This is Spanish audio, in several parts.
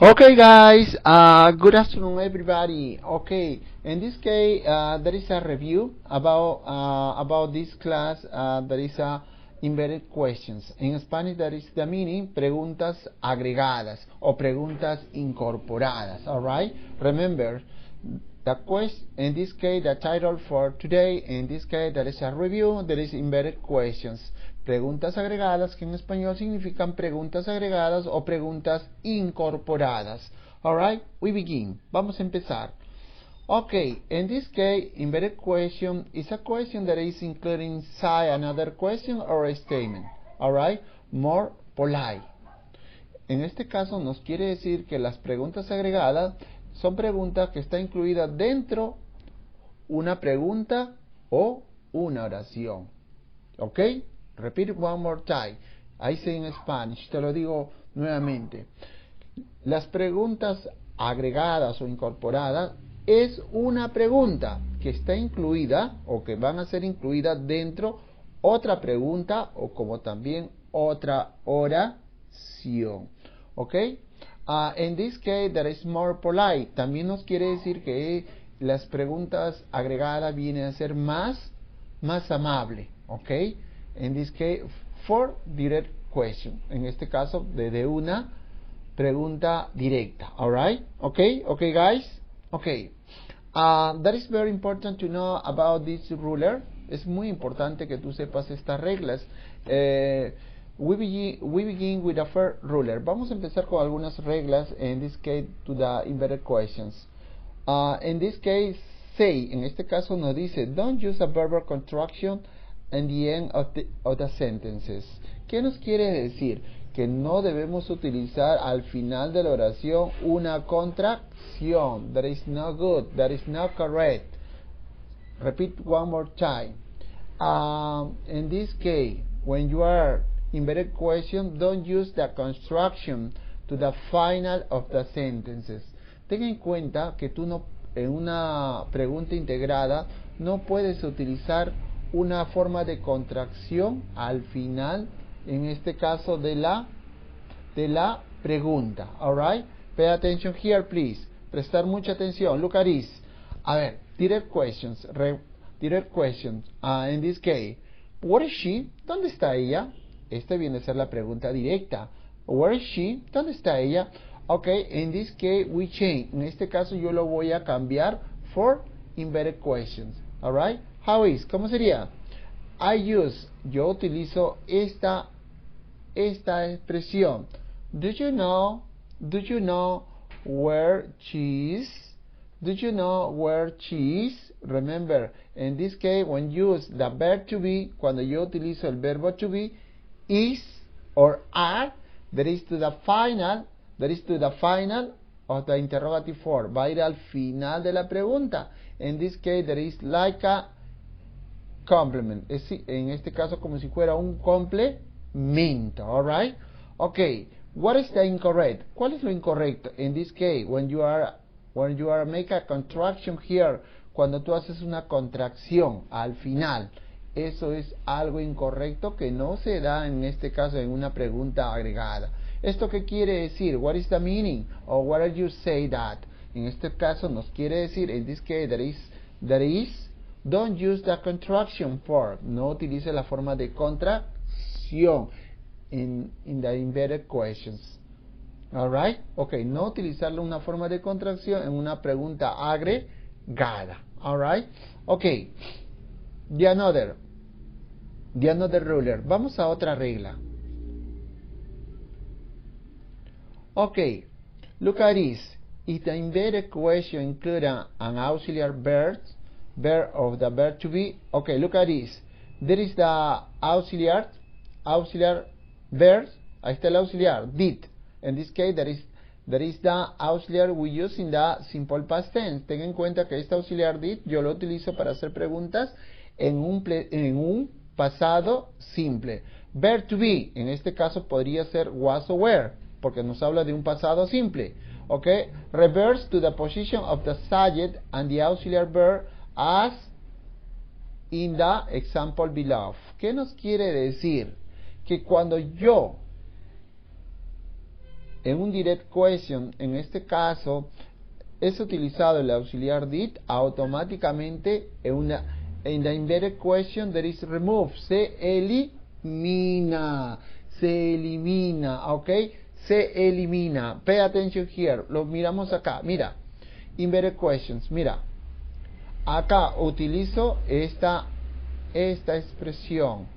Okay, guys. Good afternoon, everybody. Okay, in this case, there is a review about this class. There is a embedded questions. In Spanish, there is the meaning preguntas agregadas o preguntas incorporadas. All right. Remember, the question in this case, the title for today. In this case, there is a review. There is embedded questions. Preguntas agregadas, que en español significan preguntas agregadas o preguntas incorporadas. Alright, we begin. Vamos a empezar. Okay, in this case, embedded question is a question that is including inside another question or a statement. Alright, more polite. En este caso nos quiere decir que las preguntas agregadas son preguntas que está incluida dentro una pregunta o una oración. ¿Ok? Repeat it one more time. I say in Spanish, te lo digo nuevamente. Las preguntas agregadas o incorporadas es una pregunta que está incluida o que van a ser incluidas dentro otra pregunta o como también otra oración. ¿Ok? In this case, that is more polite. También nos quiere decir que las preguntas agregadas vienen a ser más amable. ¿Ok? In this case, for direct question. En este caso, de una pregunta directa. Alright? Okay? Okay, guys? Okay. That is very important to know about this ruler. Es muy importante que tú sepas estas reglas. We begin with the first ruler. Vamos a empezar con algunas reglas. In this case, to the embedded questions. In this case, say. En este caso nos dice, don't use a verbal construction in the end of the sentences. ¿Qué nos quiere decir? Que no debemos utilizar al final de la oración una contracción. That is not good. That is not correct. Repeat one more time. In this case, when you are embedded question, don't use the construction to the final of the sentences. Ten en cuenta que tú no, en una pregunta integrada, no puedes utilizar una forma de contracción al final, en este caso de la pregunta. Alright? Pay attention here, please. Prestar mucha atención. Look at this. A ver, direct questions. Direct questions. In this case, where is she? ¿Dónde está ella? Esta viene a ser la pregunta directa. Where is she? ¿Dónde está ella? Okay, in this case we change. En este caso yo lo voy a cambiar for embedded questions. Alright? How is? ¿Cómo sería? Yo utilizo esta expresión. Do you know where she is? Do you know where she is? Remember, in this case, when you use the verb to be, cuando yo utilizo el verbo to be, is or are, that is to the final of the interrogative form. Va a ir al final de la pregunta. In this case, there is like a complement. En este caso, como si fuera un complemento. Alright? Okay. What is the incorrect? ¿Cuál es lo incorrecto? In this case, when you are make a contraction here, cuando tú haces una contracción al final, eso es algo incorrecto que no se da en este caso en una pregunta agregada. ¿Esto qué quiere decir? What is the meaning? Or what are you say that? En este caso nos quiere decir, in this case, there is, don't use the contraction form. No utilice la forma de contracción in the embedded questions. Alright? Ok, no utilizarle una forma de contracción en una pregunta agregada. Alright? Ok. The another ruler. Vamos a otra regla. Ok. Look at this. If the embedded question includes an auxiliary verb of the verb to be. Okay, look at this. There is the auxiliary verb. Ahí está el auxiliar, did. In this case, there is the auxiliary we use in the simple past tense. Ten en cuenta que este auxiliar did yo lo utilizo para hacer preguntas en un pasado simple. Verb to be, en este caso podría ser was or were, porque nos habla de un pasado simple. Okay, reverse to the position of the subject and the auxiliary verb as in the example below. ¿Qué nos quiere decir? Que cuando yo en un direct question, en este caso, es utilizado el auxiliar did, automáticamente en the inverted question there is remove, se elimina, ok, se elimina. Pay attention here, lo miramos acá, mira, inverted questions, mira, acá utilizo esta expresión,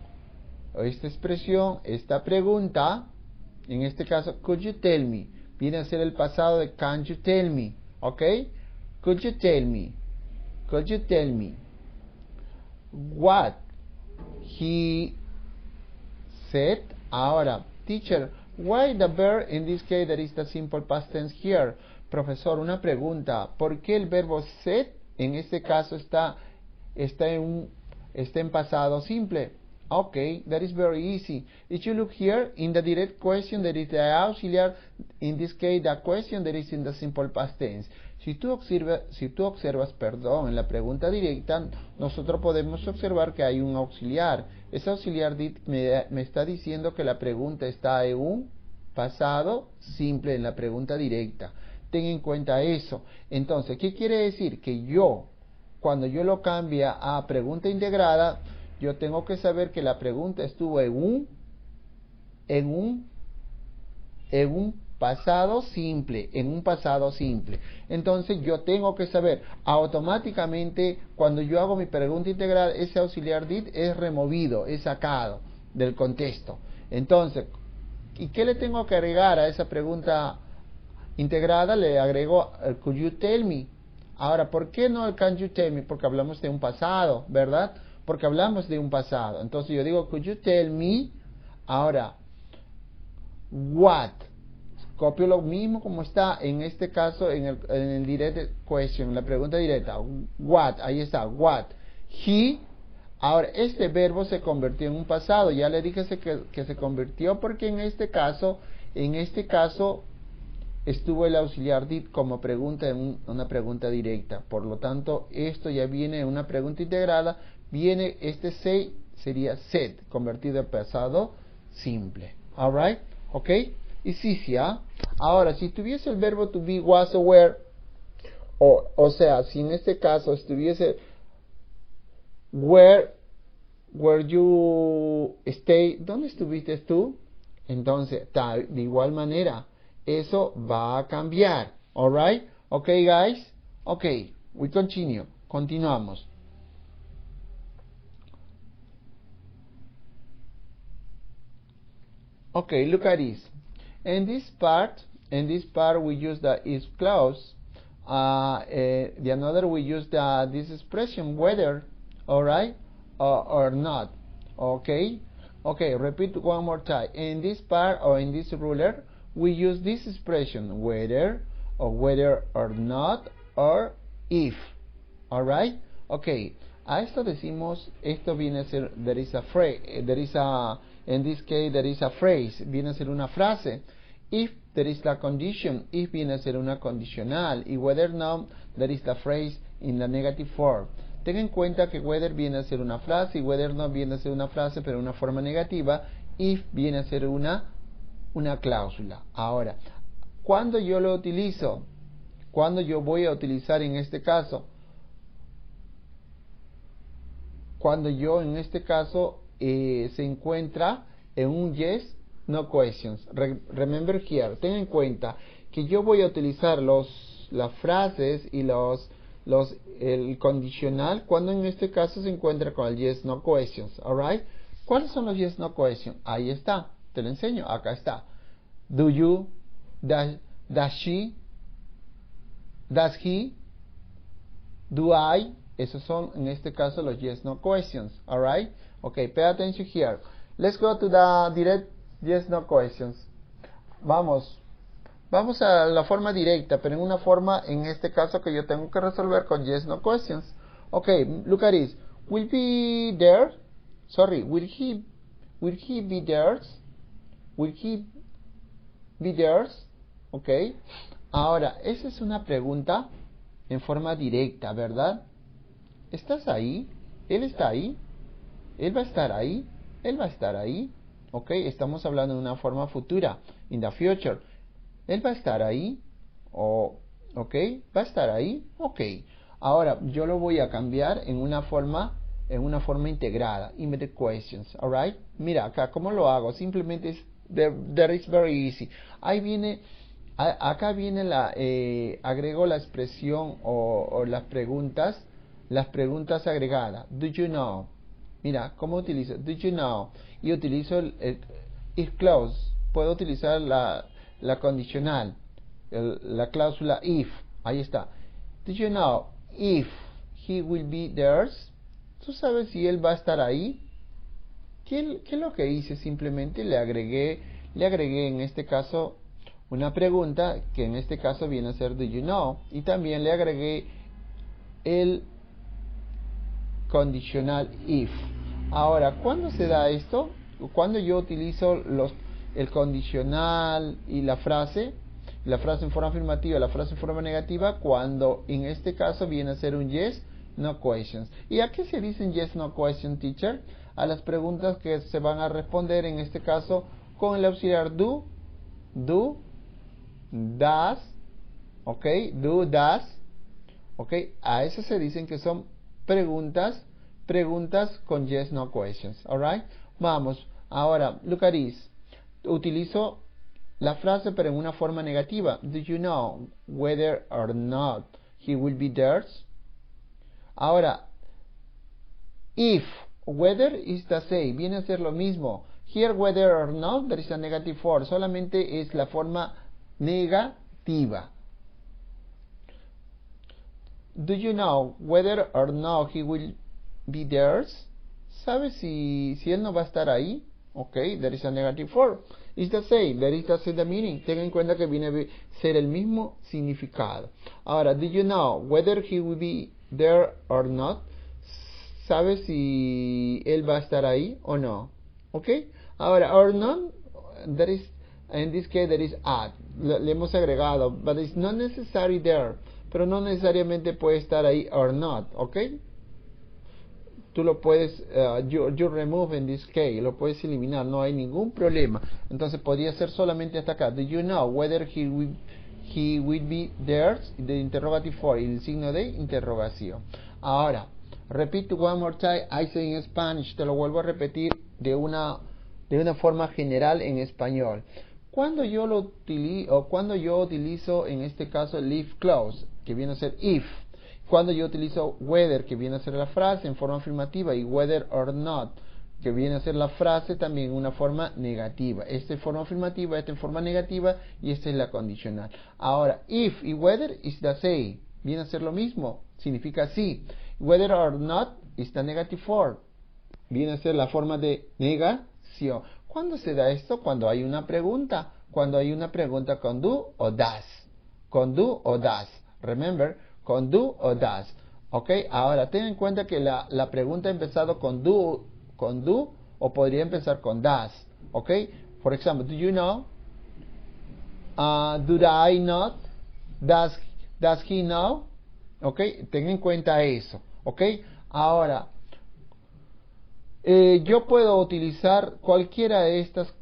esta pregunta, en este caso, could you tell me, viene a ser el pasado de can you tell me, ok, could you tell me what he said. Ahora, teacher, why the verb in this case that is the simple past tense here? Profesor, una pregunta, ¿por qué el verbo said en este caso está en pasado simple? Okay, that is very easy. If you look here in the direct question, there is the auxiliar, in this case the question that is in the simple past tense. Si tú observas, perdón, en la pregunta directa, nosotros podemos observar que hay un auxiliar. Ese auxiliar me está diciendo que la pregunta está en un pasado simple en la pregunta directa. Ten en cuenta eso. Entonces, ¿qué quiere decir? Que cuando yo lo cambie a pregunta integrada, yo tengo que saber que la pregunta estuvo en un pasado simple, Entonces yo tengo que saber automáticamente, cuando yo hago mi pregunta integral, ese auxiliar did es removido, es sacado del contexto. Entonces, ¿y qué le tengo que agregar a esa pregunta integrada? Le agrego el could you tell me. Ahora, ¿por qué no el can you tell me? Porque hablamos de un pasado, ¿verdad? Porque hablamos de un pasado. Entonces yo digo, could you tell me? Ahora, what? Copio lo mismo como está en este caso en el direct question, en la pregunta directa. What? Ahí está, what? He. Ahora, este verbo se convirtió en un pasado. Ya le dije que se convirtió porque en este caso estuvo el auxiliar did como pregunta en una pregunta directa. Por lo tanto, esto ya viene en una pregunta integrada. Viene este say, sería said, convertido en pasado simple. Alright, ok. Y sí, ¿ah? Ahora, si tuviese el verbo to be, was, or were, o sea, si en este caso estuviese where you stay, ¿dónde estuviste tú? Entonces, de igual manera, eso va a cambiar. Alright, ok, guys. Ok, we continue. Continuamos. Okay, look at this. In this part we use the is clause. The another we use this expression whether, all right, or not. Okay, repeat one more time. In this part or in this ruler, we use this expression whether or not or if. All right. Okay. A esto decimos, esto viene a ser, there is a phrase, in this case there is a phrase, viene a ser una frase. If there is la condition, if viene a ser una condicional, y whether not, there is the phrase in the negative form. Ten en cuenta que whether viene a ser una frase y whether not viene a ser una frase pero una forma negativa. If viene a ser una cláusula. Ahora, ¿cuándo yo lo utilizo? ¿Cuándo yo voy a utilizar en este caso? Cuando yo en este caso se encuentra en un yes, no questions. Remember here, ten en cuenta que yo voy a utilizar las frases y el condicional cuando en este caso se encuentra con el yes, no questions. Alright, ¿cuáles son los yes, no questions? Ahí está, te lo enseño, acá está. Do you, does she, does he, do I. Esos son en este caso los yes, no questions. Alright, okay, pay attention here. Let's go to the direct yes, no questions. Vamos a la forma directa, pero en una forma, en este caso, que yo tengo que resolver con yes, no questions. Okay, look at this. Will be there? Sorry, will he be there? Will he be there? Okay. Ahora, esa es una pregunta en forma directa, ¿verdad? ¿Estás ahí? ¿Él está ahí? ¿Él va a estar ahí? ¿Él va a estar ahí? Ok, estamos hablando de una forma futura, in the future. ¿Él va a estar ahí? O, ¿ok? ¿Va a estar ahí? Ok. Ahora, yo lo voy a cambiar en una forma integrada. Immediate questions, alright? Mira, acá, ¿cómo lo hago? Simplemente es, there is very easy. Ahí viene, acá viene agrego la expresión o las preguntas agregadas. Do you know? Mira, ¿cómo utilizo? Do you know? Y utilizo el if clause. Puedo utilizar la condicional, la cláusula if. Ahí está. Do you know if he will be there? ¿Tú sabes si él va a estar ahí? ¿Qué es lo que hice? Simplemente le agregué en este caso una pregunta, que en este caso viene a ser do you know, y también le agregué el condicional if. Ahora, ¿cuándo se da esto? Cuando yo utilizo el condicional y la frase en forma afirmativa, la frase en forma negativa, cuando en este caso viene a ser un yes, no questions. ¿Y a qué se dicen yes, no question, teacher? A las preguntas que se van a responder, en este caso, con el auxiliar do, does, ok, do, does, ok, a eso se dicen que son preguntas con yes, no questions, alright. Vamos, ahora, look at this. Utilizo la frase pero en una forma negativa. Do you know whether or not he will be there? Ahora, if, whether is the same, viene a ser lo mismo. Here, whether or not, there is a negative form. Solamente es la forma negativa. Do you know whether or not he will be there? ¿Sabes si él no va a estar ahí? Ok, there is a negative form. It's the same, there is the meaning. Ten en cuenta que viene a ser el mismo significado. Ahora, do you know whether he will be there or not? ¿Sabes si él va a estar ahí o no? Ok, ahora, or not, there is, in this case, there is add. Le hemos agregado, but it's not necessary there. Pero no necesariamente puede estar ahí or not, ok. Tú lo puedes, you remove in this case, lo puedes eliminar, no hay ningún problema. Entonces podría ser solamente hasta acá. Do you know whether he will be there? The interrogative for, el signo de interrogación. Ahora, repeat one more time, I say in Spanish, te lo vuelvo a repetir de una forma general en español. Cuando yo utilizo en este caso el if clause, que viene a ser if. Cuando yo utilizo whether, que viene a ser la frase en forma afirmativa, y whether or not, que viene a ser la frase también en una forma negativa. Esta en forma afirmativa, esta en forma negativa, y esta es la condicional. Ahora, if y whether is the same, viene a ser lo mismo, significa sí. Whether or not is the negative form, viene a ser la forma de negación. ¿Cuándo se da esto? Cuando hay una pregunta. Cuando hay una pregunta con do o does. Con do o does. Remember, con do o does. Ok, ahora ten en cuenta que la pregunta ha empezado con do o podría empezar con does. Ok, por ejemplo, do you know? Do I not? Does he know? Ok, ten en cuenta eso. Ok, ahora yo puedo utilizar cualquiera de estas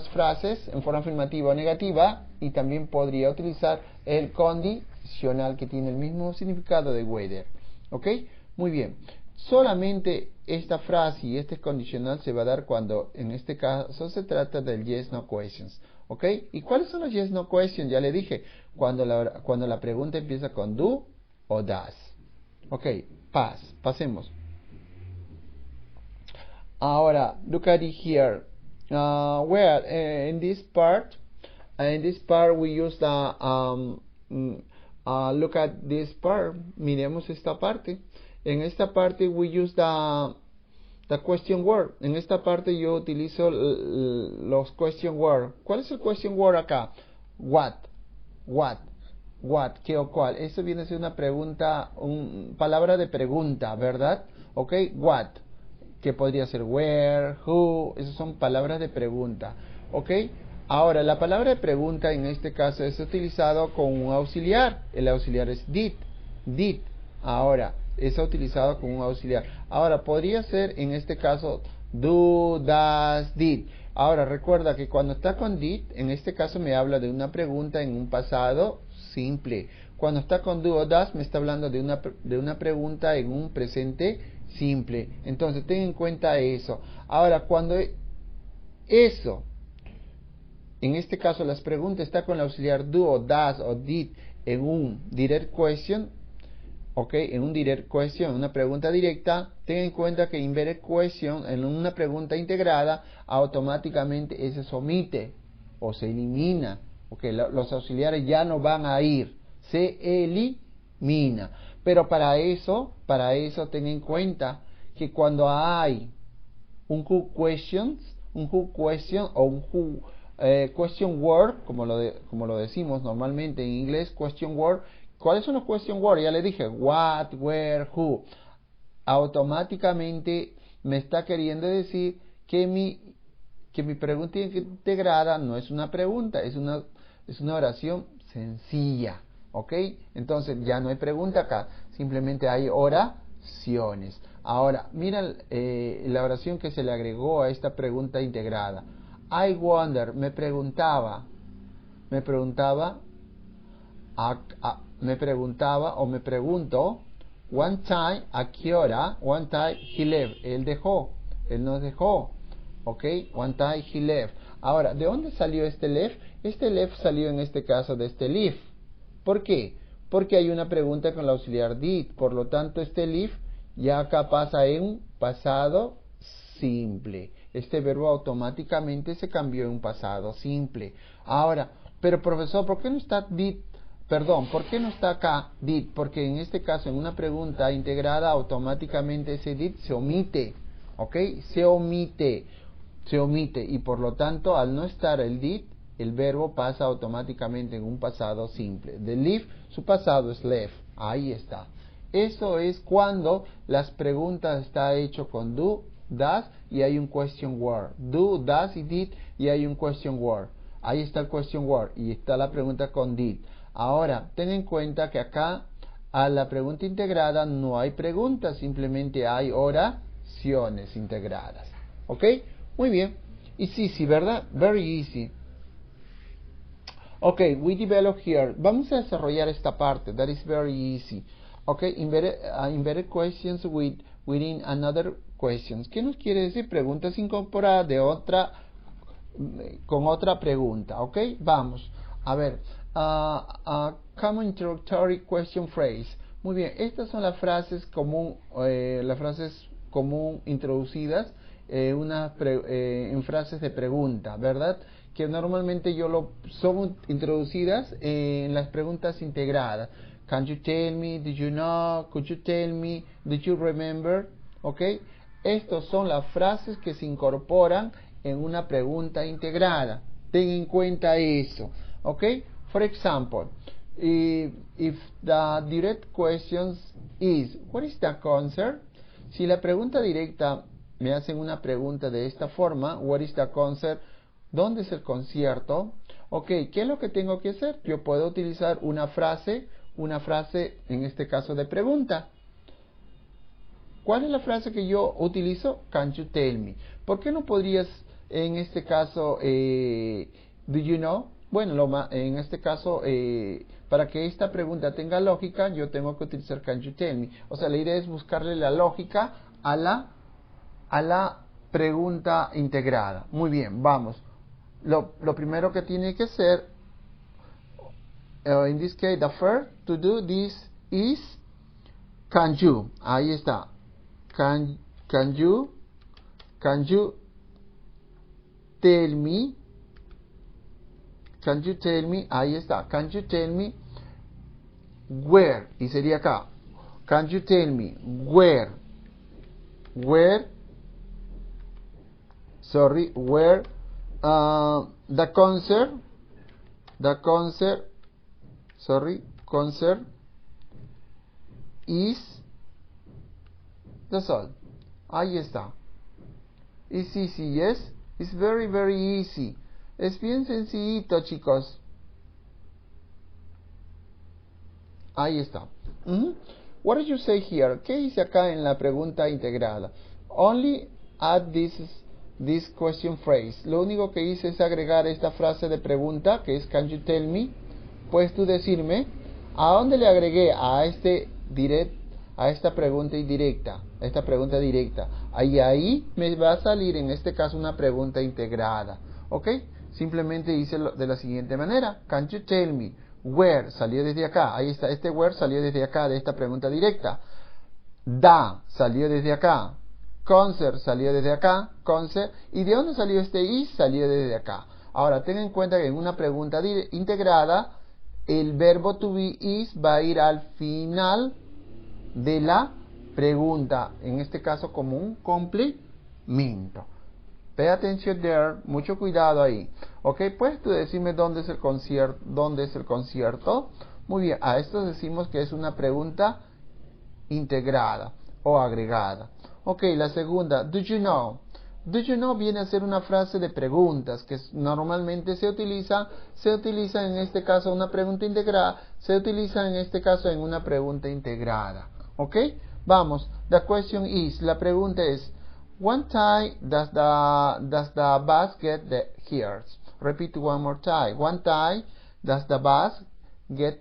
frases en forma afirmativa o negativa, y también podría utilizar el condicional que tiene el mismo significado de whether. ¿Ok? Muy bien. Solamente esta frase y este condicional se va a dar cuando en este caso se trata del yes no questions. ¿Ok? ¿Y cuáles son los yes no questions? Ya le dije, cuando la pregunta empieza con do o does. Ok, pasemos. Ahora, look at it here. In this part we use look at this part. Miremos esta parte. En esta parte we use the question word. En esta parte yo utilizo los question word. ¿Cuál es el question word acá? What, qué o cuál. Eso viene a ser una pregunta, palabra de pregunta, ¿verdad? Ok, what, que podría ser where, who, esas son palabras de pregunta. Ok, ahora la palabra de pregunta en este caso es utilizado con un auxiliar. El auxiliar es did. Ahora, es utilizado con un auxiliar. Ahora, podría ser en este caso do, does, did. Ahora recuerda que cuando está con did, en este caso me habla de una pregunta en un pasado simple. Cuando está con do o does me está hablando de una pregunta en un presente simple. Entonces ten en cuenta eso. Ahora cuando eso, en este caso las preguntas está con el auxiliar do o does o did en un direct question, ok, en un direct question, una pregunta directa, ten en cuenta que inverted question en una pregunta integrada automáticamente se omite o se elimina, ok, los auxiliares ya no van a ir, se elimina. Pero para eso ten en cuenta que cuando hay un who questions, un who question o un who question word, como lo decimos normalmente en inglés, question word. ¿Cuáles son los question words? Ya le dije, what, where, who. Automáticamente me está queriendo decir que mi pregunta integrada no es una pregunta, es una oración sencilla, ¿ok? Entonces ya no hay pregunta acá, simplemente hay oraciones. Ahora, mira la oración que se le agregó a esta pregunta integrada. I wonder, me preguntaba o me pregunto, one time, a qué hora, one time he left, él nos dejó, ok, one time he left. Ahora, ¿de dónde salió este left? Este left salió en este caso de este leave. ¿Por qué? Porque hay una pregunta con el auxiliar did, por lo tanto este leave ya acá pasa en pasado simple. Este verbo automáticamente se cambió en un pasado simple. Ahora, pero profesor, ¿por qué no está did? Perdón, ¿por qué no está acá did? Porque en este caso, en una pregunta integrada, automáticamente ese did se omite, ¿ok? Se omite, y por lo tanto, al no estar el did, el verbo pasa automáticamente en un pasado simple. The leave, su pasado es left, ahí está. Eso es cuando las preguntas está hecho con do, does y hay un question word. Do, does y did y hay un question word. Ahí está el question word y está la pregunta con did. Ahora, ten en cuenta que acá a la pregunta integrada no hay preguntas, simplemente hay oraciones integradas. ¿Ok? Muy bien. Easy, ¿verdad? Very easy. Ok, we develop here. Vamos a desarrollar esta parte. That is very easy. Ok, inverted questions within another questions. ¿Qué nos quiere decir? Preguntas incorporadas con otra pregunta. Ok, vamos. A ver, common introductory question phrase. Muy bien, estas son las frases común introducidas en frases de pregunta, ¿verdad? Que normalmente son introducidas en las preguntas integradas. Can you tell me? Did you know? Could you tell me? Did you remember? ¿Ok? Estas son las frases que se incorporan en una pregunta integrada. Ten en cuenta eso. ¿Ok? For example, if the direct question is, what is the concert? Si la pregunta directa me hacen una pregunta de esta forma, what is the concert? ¿Dónde es el concierto? Ok, ¿qué es lo que tengo que hacer? Yo puedo utilizar una frase en este caso de pregunta. ¿Cuál es la frase que yo utilizo? Can you tell me? ¿Por qué no podrías, en este caso, do you know? Bueno, en este caso, para que esta pregunta tenga lógica, yo tengo que utilizar can you tell me. O sea, la idea es buscarle la lógica a la pregunta integrada. Muy bien, vamos. Lo primero que tiene que ser, in this case, the first to do this is can you. Ahí está. Can you tell me? Can you tell me? Ahí está. Can you tell me where? Y sería acá. Can you tell me where the concert is. That's all. Ahí está. It's easy, yes? It's very, very easy. Es bien sencillito, chicos. Ahí está. What did you say here? ¿Qué dice acá en la pregunta integrada? Only add this this question phrase. Lo único que hice es agregar esta frase de pregunta, que es can you tell me. Puedes tú decirme a dónde le agregué a esta pregunta indirecta, a esta pregunta directa. Ahí me va a salir en este caso una pregunta integrada. ¿Ok? Simplemente hice de la siguiente manera. Can you tell me where? Salió desde acá. Ahí está. Este where salió desde acá, de esta pregunta directa. Da salió desde acá. Concert salió desde acá. Concert. ¿Y de dónde salió este is? Salió desde acá. Ahora, ten en cuenta que en una pregunta integrada, el verbo to be is va a ir al final de la pregunta. En este caso como un complemento. Pay attention there. Mucho cuidado ahí. Ok, puedes tú decirme dónde es el concierto. ¿Dónde es el concierto? Muy bien. A esto decimos que es una pregunta integrada o agregada. Ok, la segunda, do you know? Do you know viene a ser una frase de preguntas que normalmente se utiliza en este caso una pregunta integrada, se utiliza en este caso en una pregunta integrada. Ok, vamos, the question is, la pregunta es, what time does the bus get here? Repeat one more time. One time does the bus get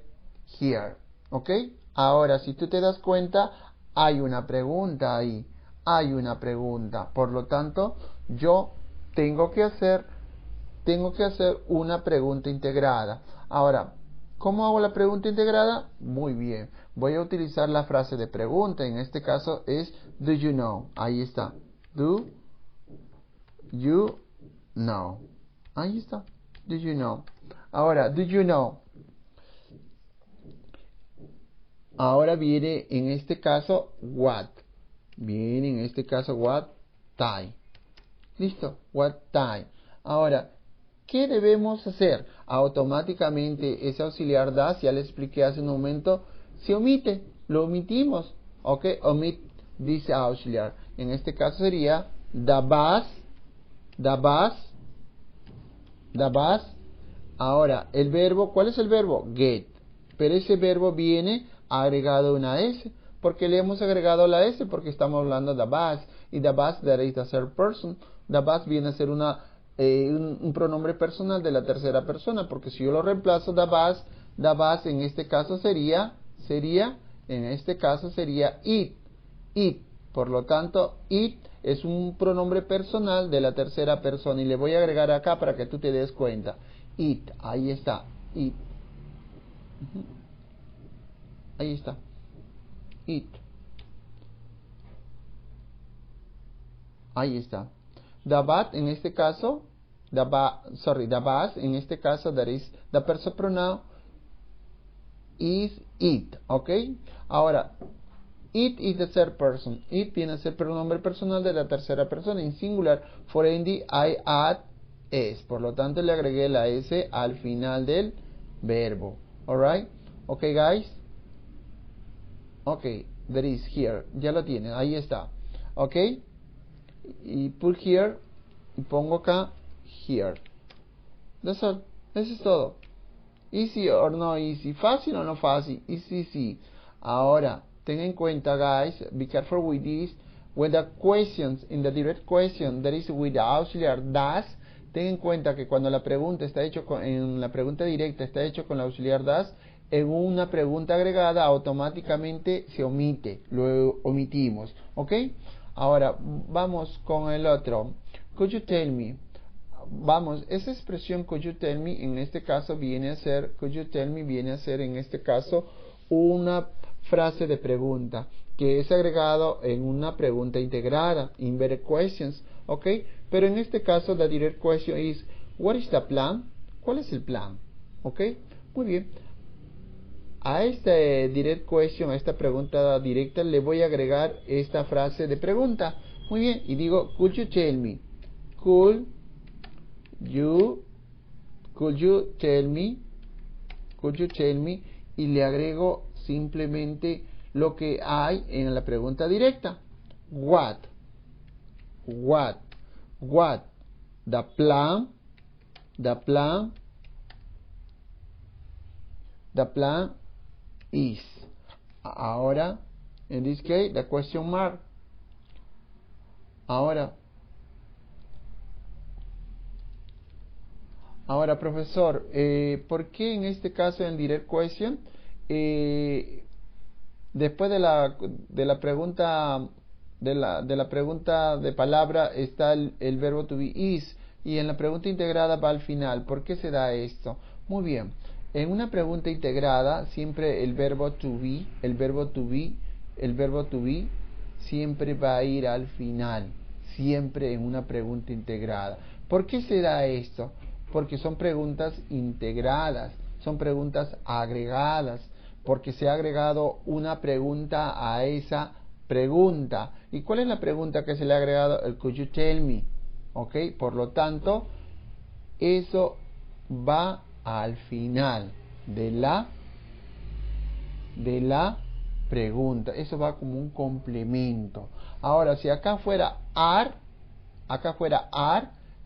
here? Ok, ahora si tú te das cuenta, hay una pregunta ahí. Hay una pregunta. Por lo tanto, yo tengo que hacer una pregunta integrada. Ahora, ¿cómo hago la pregunta integrada? Muy bien. Voy a utilizar la frase de pregunta. En este caso es do you know. Ahí está. Do you know. Ahí está. Do you know. Ahora, do you know. Ahora viene en este caso what. Viene en este caso what time. Listo, what time. Ahora, ¿qué debemos hacer? Automáticamente ese auxiliar does, ya le expliqué hace un momento, se omite, lo omitimos. Ok, omit dice auxiliar. En este caso sería the bus. Ahora, el verbo, ¿cuál es el verbo? Get. Pero ese verbo viene agregado una S. ¿Por qué le hemos agregado la S? Porque estamos hablando de the bus. Y the bus, that is the third person. The bus viene a ser un pronombre personal de la tercera persona. Porque si yo lo reemplazo, the bus en este caso sería it. It. Por lo tanto, it es un pronombre personal de la tercera persona. Y le voy a agregar acá para que tú te des cuenta. It. Ahí está. It. Ahí está. It. Ahí está. The bus en este caso, the bus en este caso, that is the personal pronoun is it, ¿ok? Ahora, it is the third person. It viene a ser pronombre personal de la tercera persona en singular. For Andy, I add s. Por lo tanto, le agregué la s al final del verbo. Alright? Ok, guys. Ok, there is here. Ya lo tienen, ahí está. Ok. Y put here. Y pongo acá here. That's all. Eso es todo. Easy or no easy. Fácil o no fácil. Easy, sí. Ahora, ten en cuenta, guys. Be careful with this. When the questions, in the direct question, that is with the auxiliar does. Ten en cuenta que cuando la pregunta está hecho en la pregunta directa está hecho con la auxiliar does, en una pregunta agregada automáticamente se omite, lo omitimos, ¿ok? Ahora vamos con el otro. Could you tell me? Vamos, esa expresión could you tell me en este caso viene a ser, could you tell me viene a ser en este caso una frase de pregunta que es agregado en una pregunta integrada, inverted questions, ¿ok? Pero en este caso the direct question is, what is the plan? ¿Cuál es el plan? ¿Ok? Muy bien. A esta direct question, a esta pregunta directa, le voy a agregar esta frase de pregunta. Muy bien, y digo, could you tell me? Could you tell me? Could you tell me? Y le agrego simplemente lo que hay en la pregunta directa. What? The plan is. Ahora, in this case, the question mark. Ahora, Ahora, profesor, ¿por qué en este caso en direct question, después de la pregunta de la pregunta de palabra está el verbo to be is y en la pregunta integrada va al final? ¿Por qué se da esto? Muy bien. En una pregunta integrada siempre el verbo to be, el verbo to be siempre va a ir al final, siempre en una pregunta integrada. ¿Por qué se da esto? Porque son preguntas integradas, son preguntas agregadas, porque se ha agregado una pregunta a esa pregunta. ¿Y cuál es la pregunta que se le ha agregado? El could you tell me? ¿Ok? Por lo tanto, eso va al final de la pregunta. Eso va como un complemento. Ahora, si acá fuera are,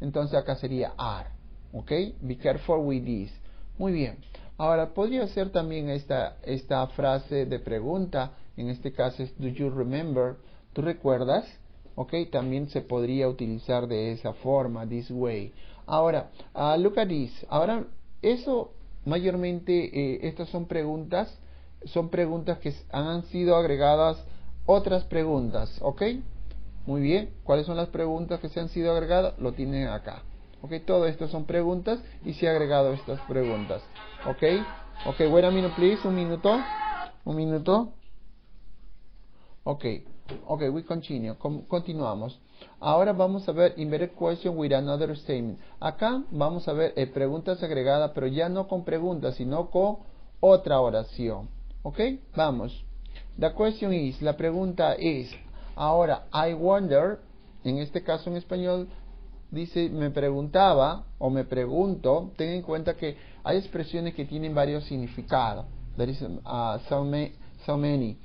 entonces acá sería are. ¿Ok? Be careful with this. Muy bien. Ahora, podría ser también esta frase de pregunta. En este caso es do you remember? ¿Tú recuerdas? ¿Ok? También se podría utilizar de esa forma, this way. Ahora, look at this. Ahora, eso mayormente, estas son preguntas que han sido agregadas otras preguntas. ¿Ok? Muy bien. ¿Cuáles son las preguntas que se han sido agregadas? Lo tienen acá. Ok, todo esto son preguntas y se ha agregado estas preguntas. Ok, wait a minute please, un minuto. Ok, we continue, continuamos. Ahora vamos a ver inverted question with another statement. Acá vamos a ver preguntas agregadas, pero ya no con preguntas, sino con otra oración. Ok, vamos. The question is, la pregunta es, ahora, I wonder, en este caso en español, dice, me preguntaba o me pregunto. Ten en cuenta que hay expresiones que tienen varios significados. There is so many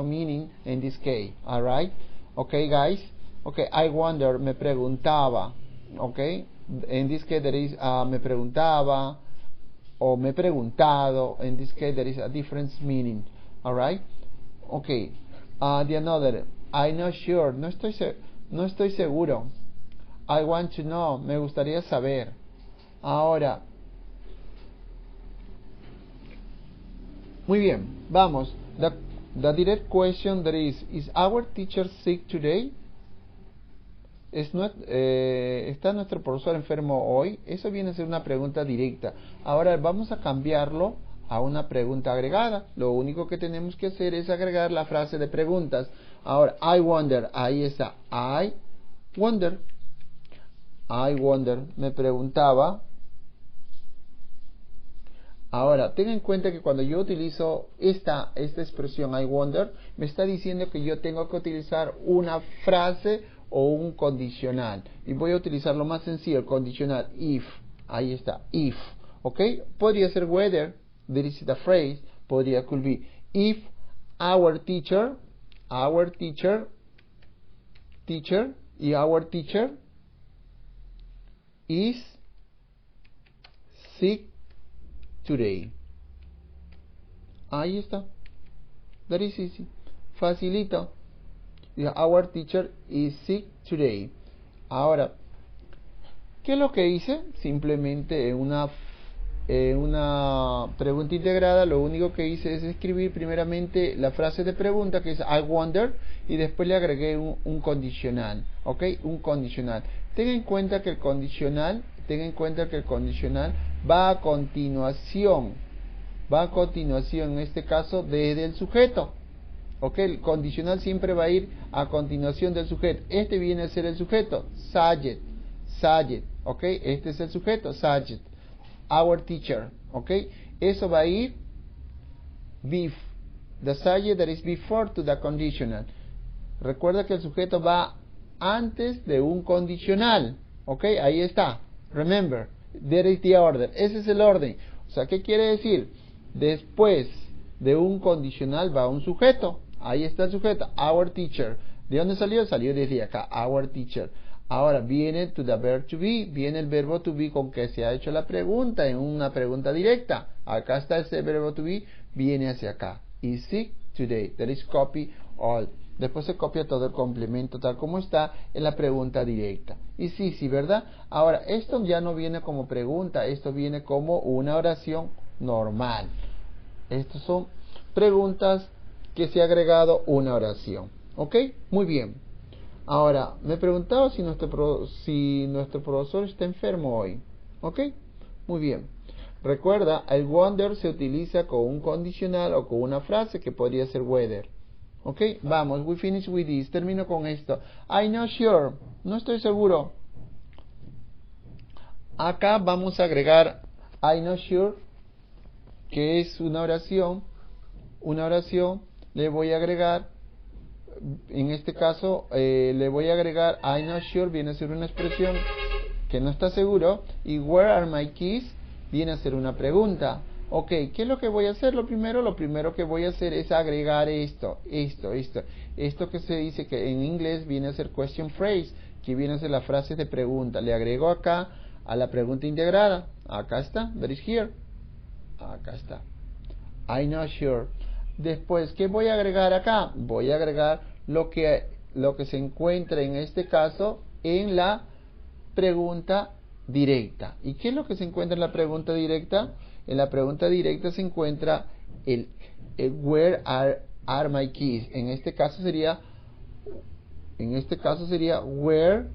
meaning in this case. Alright? Okay, guys. Okay, I wonder, me preguntaba. Okay? In this case there is me preguntaba o me preguntado. In this case there is a different meaning. Alright? Okay. The another, I'm not sure, no estoy seguro. I want to know, me gustaría saber. Ahora, muy bien, vamos. The direct question there is our teacher sick today? ¿Está nuestro profesor enfermo hoy? Eso viene a ser una pregunta directa. Ahora vamos a cambiarlo a una pregunta agregada. Lo único que tenemos que hacer es agregar la frase de preguntas. Ahora, I wonder, ahí está. I wonder, me preguntaba. Ahora, ten en cuenta que cuando yo utilizo esta expresión I wonder, me está diciendo que yo tengo que utilizar una frase o un condicional. Y voy a utilizar lo más sencillo, el condicional if. Ahí está, if. ¿Ok? Podría ser whether, there is the phrase, could be if our teacher, y our teacher is sick today. Ahí está. That is easy. Facilito. Our teacher is sick today. Ahora, ¿qué es lo que hice? Simplemente en una pregunta integrada, lo único que hice es escribir primeramente la frase de pregunta, que es I wonder, y después le agregué un condicional. ¿Ok? Un condicional. Ten en cuenta que el condicional va a continuación, en este caso desde el sujeto. Ok, el condicional siempre va a ir a continuación del sujeto. Este viene a ser el sujeto, subject. Ok, este es el sujeto, subject. Our teacher. Ok, eso va a ir the subject that is before to the conditional. Recuerda que el sujeto va antes de un condicional. Ok, ahí está. Remember, there is the order. Ese es el orden. O sea, ¿qué quiere decir? Después de un condicional va un sujeto. Ahí está el sujeto, our teacher. ¿De dónde salió? Salió desde acá, our teacher. Ahora viene to the verb to be, viene el verbo to be con que se ha hecho la pregunta en una pregunta directa. Acá está ese verbo to be, viene hacia acá. Is sick today. That is copy all Después se copia todo el complemento tal como está en la pregunta directa. Y sí, ¿verdad? Ahora, esto ya no viene como pregunta, esto viene como una oración normal. Estas son preguntas que se ha agregado una oración. ¿Ok? Muy bien. Ahora, me preguntaba si nuestro profesor está enfermo hoy. ¿Ok? Muy bien. Recuerda, el wonder se utiliza con un condicional o con una frase que podría ser whether. ¿Ok? Vamos, we finish with this. Termino con esto. I'm not sure. No estoy seguro. Acá vamos a agregar I'm not sure, que es una oración. Una oración. Le voy a agregar, en este caso, le voy a agregar I'm not sure, viene a ser una expresión que no está seguro. Y where are my keys viene a ser una pregunta. Ok, ¿qué es lo que voy a hacer? Lo primero que voy a hacer es agregar esto que se dice que en inglés viene a ser question phrase, que viene a ser la frase de pregunta. Le agrego acá a la pregunta integrada. Acá está, that is here. Acá está. I'm not sure. Después, ¿qué voy a agregar acá? Voy a agregar lo que se encuentra en este caso en la pregunta directa. ¿Y qué es lo que se encuentra en la pregunta directa? En la pregunta directa se encuentra el where are my keys. En este caso sería where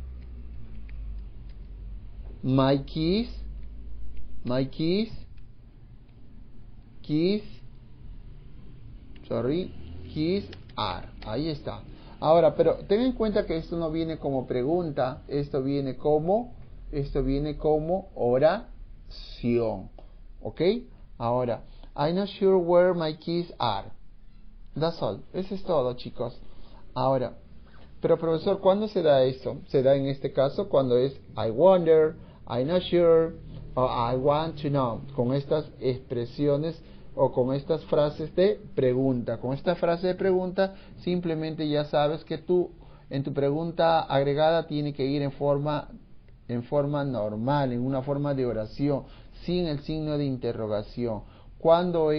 my keys are. Ahí está. Ahora, pero ten en cuenta que esto no viene como pregunta, esto viene como oración. ¿Ok? Ahora, I'm not sure where my keys are. That's all. Eso es todo, chicos. Ahora, pero profesor, ¿cuándo se da esto? Se da en este caso cuando es I wonder, I'm not sure, o I want to know. Con estas expresiones o con estas frases de pregunta. Con esta frase de pregunta simplemente ya sabes que tú en tu pregunta agregada tiene que ir en forma normal, en una forma de oración, sin el signo de interrogación. Cuando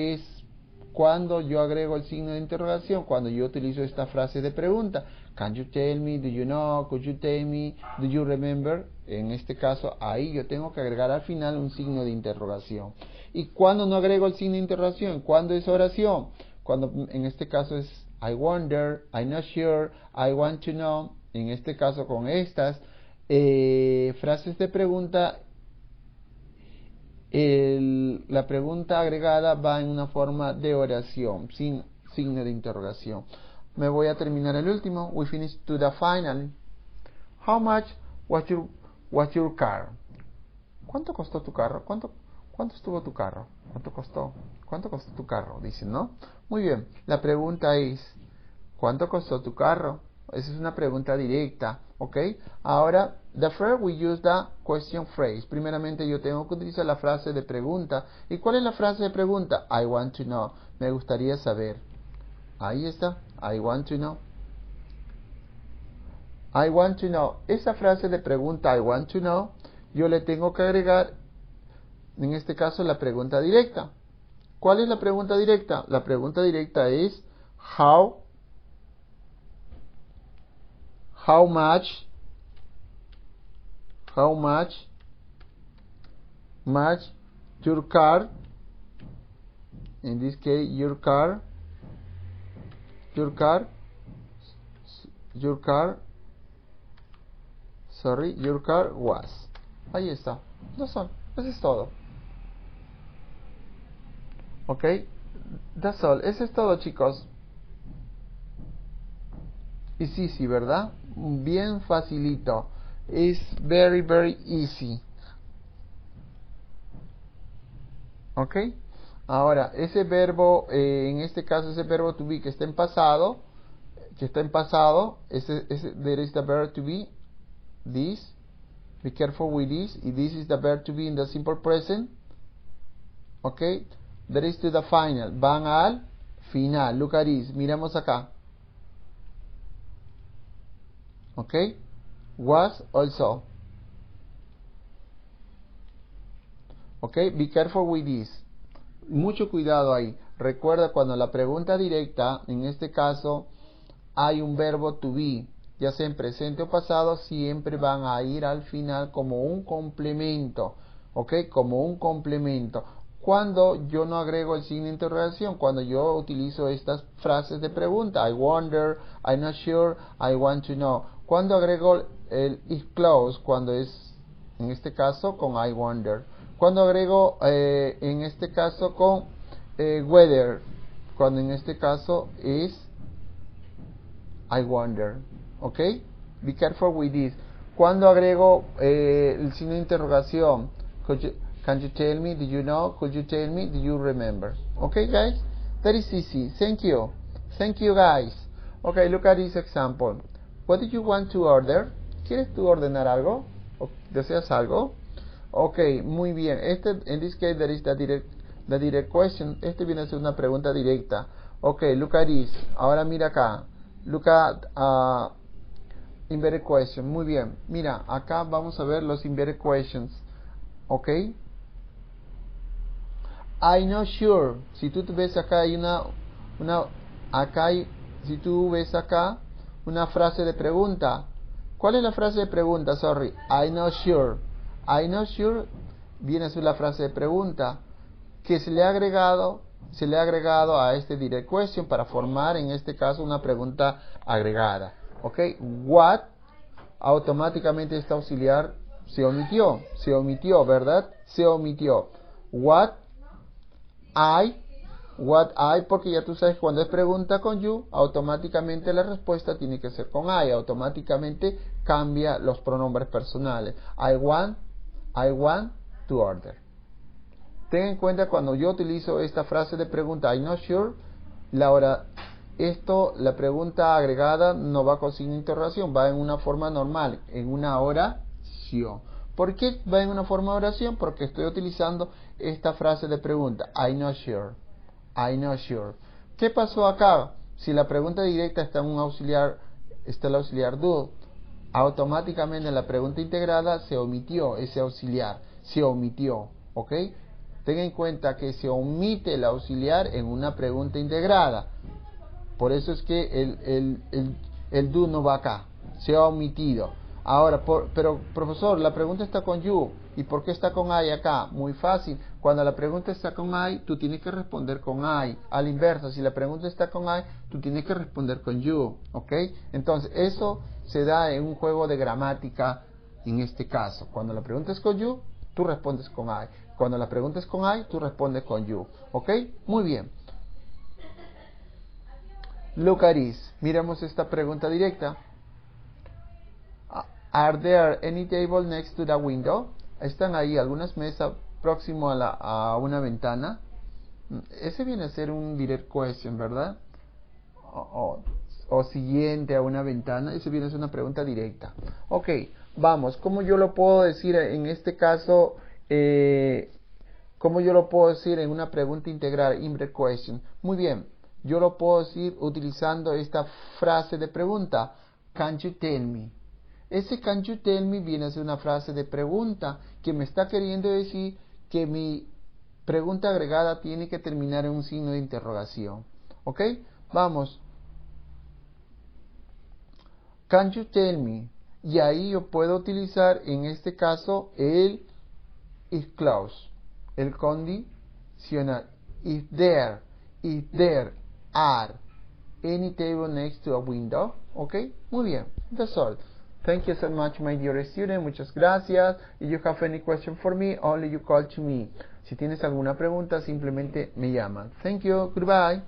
yo agrego el signo de interrogación, cuando yo utilizo esta frase de pregunta, can you tell me, do you know, could you tell me, do you remember? En este caso, ahí yo tengo que agregar al final un signo de interrogación. Y cuando no agrego el signo de interrogación, ¿cuándo es oración? Cuando en este caso es I wonder, I'm not sure, I want to know. En este caso con estas frases de pregunta, la pregunta agregada va en una forma de oración, sin signo de interrogación. Me voy a terminar el último. We finish to the final. How much was your car? ¿Cuánto costó tu carro? ¿Cuánto estuvo tu carro? ¿Cuánto costó tu carro? Dicen, ¿no? Muy bien. La pregunta es, ¿cuánto costó tu carro? Esa es una pregunta directa, ¿ok? Ahora, the first we use the question phrase. Primeramente yo tengo que utilizar la frase de pregunta. ¿Y cuál es la frase de pregunta? I want to know. Me gustaría saber. Ahí está. I want to know. I want to know. Esa frase de pregunta, I want to know, yo le tengo que agregar, en este caso, la pregunta directa. ¿Cuál es la pregunta directa? La pregunta directa es how much your car, in this case your car was. Ahí está. Eso es todo. Ok, that's all. Eso es todo, chicos. Y sí, ¿verdad? Bien facilito. Es very, very easy. Ok. Ahora, ese verbo, en este caso, ese verbo to be que está en pasado, there is the verb to be, this. Be careful with this. Y this is the verb to be in the simple present. Ok. There is to the final. Van al final. Look at this. Miremos acá. Ok. Was also. Ok. Be careful with this. Mucho cuidado ahí. Recuerda cuando la pregunta directa, en este caso, hay un verbo to be, ya sea en presente o pasado, siempre van a ir al final como un complemento, ¿ok? Como un complemento. Cuando yo no agrego el signo de interrogación, cuando yo utilizo estas frases de pregunta, I wonder, I'm not sure, I want to know. Cuando agrego el if clause, cuando es, en este caso, con I wonder. Cuando agrego, en este caso, con whether, cuando en este caso es I wonder, ¿ok? Be careful with this. Cuando agrego el signo de interrogación, can you tell me, do you know, could you tell me, do you remember? Okay, guys, that is easy. Thank you guys. Okay, look at this example. What do you want to order? ¿Quieres tú ordenar algo? ¿Deseas algo? Okay, muy bien. In this case, there is the direct question. Este viene a ser una pregunta directa. Okay, look at this. Ahora mira acá. Look at inverted question. Muy bien. Mira, acá vamos a ver los inverted questions. Ok. I'm not sure. Si tú ves acá hay si tú ves acá una frase de pregunta. ¿Cuál es la frase de pregunta? Sorry. I'm not sure. I'm not sure viene a ser la frase de pregunta que se le ha agregado a este direct question para formar en este caso una pregunta agregada. Ok, what, automáticamente este auxiliar se omitió, ¿verdad? Se omitió. What I, porque ya tú sabes cuando es pregunta con you, automáticamente la respuesta tiene que ser con I, automáticamente cambia los pronombres personales. I want to order. Ten en cuenta cuando yo utilizo esta frase de pregunta, I'm not sure, la pregunta agregada no va con signo de interrogación, va en una forma normal, en una oración. ¿Por qué va en una forma de oración? Porque estoy utilizando esta frase de pregunta, I'm not sure. ¿Qué pasó acá? Si la pregunta directa está en un auxiliar, está el auxiliar do, automáticamente en la pregunta integrada se omitió ese auxiliar, ¿ok? Ten en cuenta que se omite el auxiliar en una pregunta integrada. Por eso es que el do no va acá. Se ha omitido. Ahora, pero profesor, la pregunta está con you. ¿Y por qué está con I acá? Muy fácil. Cuando la pregunta está con I, tú tienes que responder con I. A la inversa, si la pregunta está con I, tú tienes que responder con you. ¿Ok? Entonces, eso se da en un juego de gramática en este caso. Cuando la pregunta es con you, tú respondes con I. Cuando la pregunta es con I, tú respondes con you. ¿Ok? Muy bien. Look at this. Miremos esta pregunta directa. Are there any table next to the window? ¿Están ahí algunas mesas próximo a una ventana? Ese viene a ser un direct question, ¿verdad? O siguiente a una ventana. Ese viene a ser una pregunta directa. Ok, vamos. ¿Cómo yo lo puedo decir en este caso? ¿Cómo yo lo puedo decir en una pregunta integral, inverted question? Muy bien. Yo lo puedo decir utilizando esta frase de pregunta. Can you tell me? Ese can you tell me viene a ser una frase de pregunta que me está queriendo decir que mi pregunta agregada tiene que terminar en un signo de interrogación. ¿Ok? Vamos. Can you tell me? Y ahí yo puedo utilizar en este caso el if clause, el condicional. If there are any table next to a window. ¿Ok? Muy bien. That's all. Thank you so much, my dear student. Muchas gracias. If you have any question for me, only you call to me. Si tienes alguna pregunta, simplemente me llaman. Thank you. Goodbye.